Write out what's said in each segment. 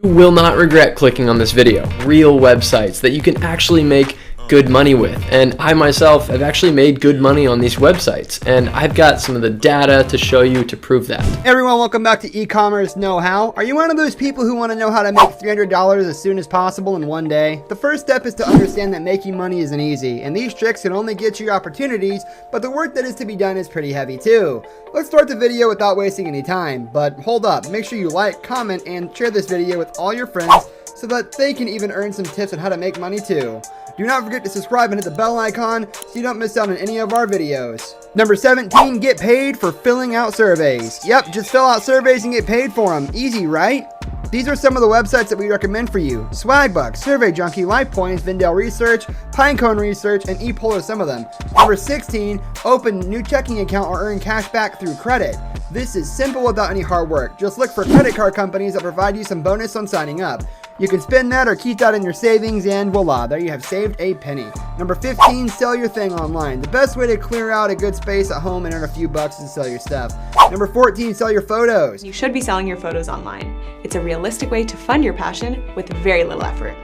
You will not regret clicking on this video. Real websites that you can actually make good money with. And I myself have actually made good money on these websites, and I've got some of the data to show you to prove that. Hey everyone, welcome back to e-commerce know-how. Are you one of those people who want to know how to make $300 as soon as possible in one day? The first step is to understand that making money isn't easy, and these tricks can only get you opportunities, but the work that is to be done is pretty heavy too. Let's start the video without wasting any time, but hold up, make sure you like, comment, and share this video with all your friends so that they can even earn some tips on how to make money too. Do not forget to subscribe and hit the bell icon so you don't miss out on any of our videos. Number 17, get paid for filling out surveys. Yep, just fill out surveys and get paid for them. Easy, right? These are some of the websites that we recommend for you. Swagbucks, Survey Junkie, LifePoints, Vindale Research, Pinecone Research, and ePoll are some of them. Number 16, open new checking account or earn cash back through credit. This is simple without any hard work. Just look for credit card companies that provide you some bonus on signing up. You can spend that or keep that in your savings, and voila, there you have saved a penny. Number 15, sell your thing online. The best way to clear out a good space at home and earn a few bucks is to sell your stuff. Number 14, sell your photos. You should be selling your photos online. It's a realistic way to fund your passion with very little effort.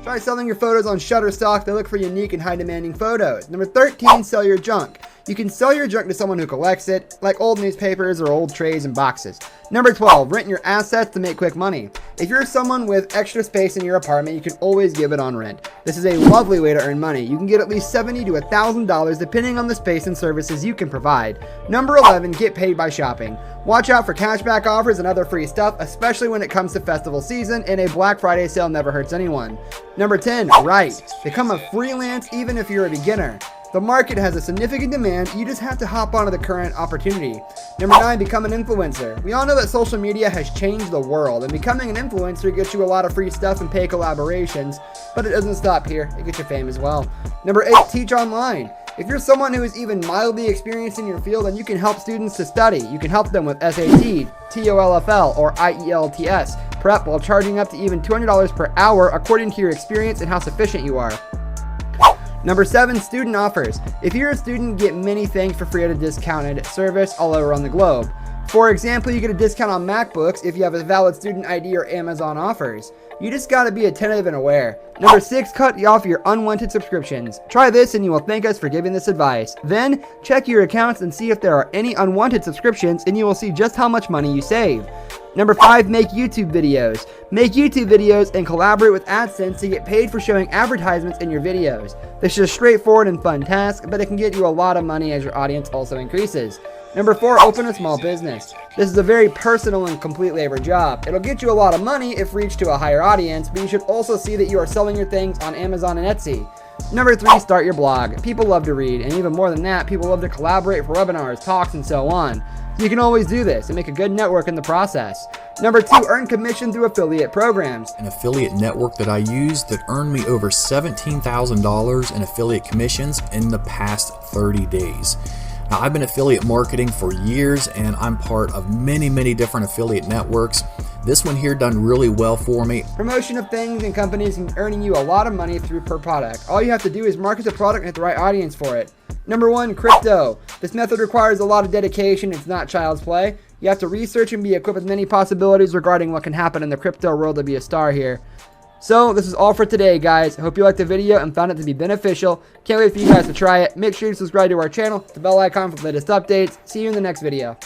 Try selling your photos on Shutterstock. They look for unique and high-demanding photos. Number 13, sell your junk. You can sell your junk to someone who collects it, like old newspapers or old trays and boxes. Number 12, rent your assets to make quick money. If you're someone with extra space in your apartment, you can always give it on rent. This is a lovely way to earn money. You can get at least $70 to $1,000 depending on the space and services you can provide. Number 11, get paid by shopping. Watch out for cashback offers and other free stuff, especially when it comes to festival season, and a Black Friday sale never hurts anyone. Number 10, write. Become a freelance even if you're a beginner. The market has a significant demand, you just have to hop onto the current opportunity. Number 9, become an influencer. We all know that social media has changed the world, and becoming an influencer gets you a lot of free stuff and pay collaborations, but it doesn't stop here, it gets you fame as well. Number 8, teach online. If you're someone who is even mildly experienced in your field, then you can help students to study. You can help them with SAT, TOEFL, or IELTS prep while charging up to even $200 per hour according to your experience and how sufficient you are. Number 7, student offers. If you're a student, get many things for free at a discounted service all over on the globe. For example, you get a discount on MacBooks if you have a valid student ID or Amazon offers. You just gotta be attentive and aware. Number 6, cut off your unwanted subscriptions. Try this and you will thank us for giving this advice. Then, check your accounts and see if there are any unwanted subscriptions, and you will see just how much money you save. Number 5, make YouTube videos. Make YouTube videos and collaborate with AdSense to get paid for showing advertisements in your videos. This is a straightforward and fun task, but it can get you a lot of money as your audience also increases. Number 4, open a small business. This is a very personal and complete labor job. It'll get you a lot of money if reached to a higher audience, but you should also see that you are selling your things on Amazon and Etsy. Number 3, start your blog. People love to read, and even more than that, people love to collaborate for webinars, talks, and so on. You can always do this and make a good network in the process. Number 2, earn commission through affiliate programs. An affiliate network that I use that earned me over $17,000 in affiliate commissions in the past 30 days. Now, I've been affiliate marketing for years, and I'm part of many different affiliate networks. This one here done really well for me. Promotion of things and companies can earning you a lot of money through per product. All you have to do is market the product and hit the right audience for it. Number 1, crypto. This method requires a lot of dedication. It's not child's play. You have to research and be equipped with many possibilities regarding what can happen in the crypto world to be a star here. So this is all for today, guys. I hope you liked the video and found it to be beneficial. Can't wait for you guys to try it. Make sure you subscribe to our channel, the bell icon for the latest updates. See you in the next video.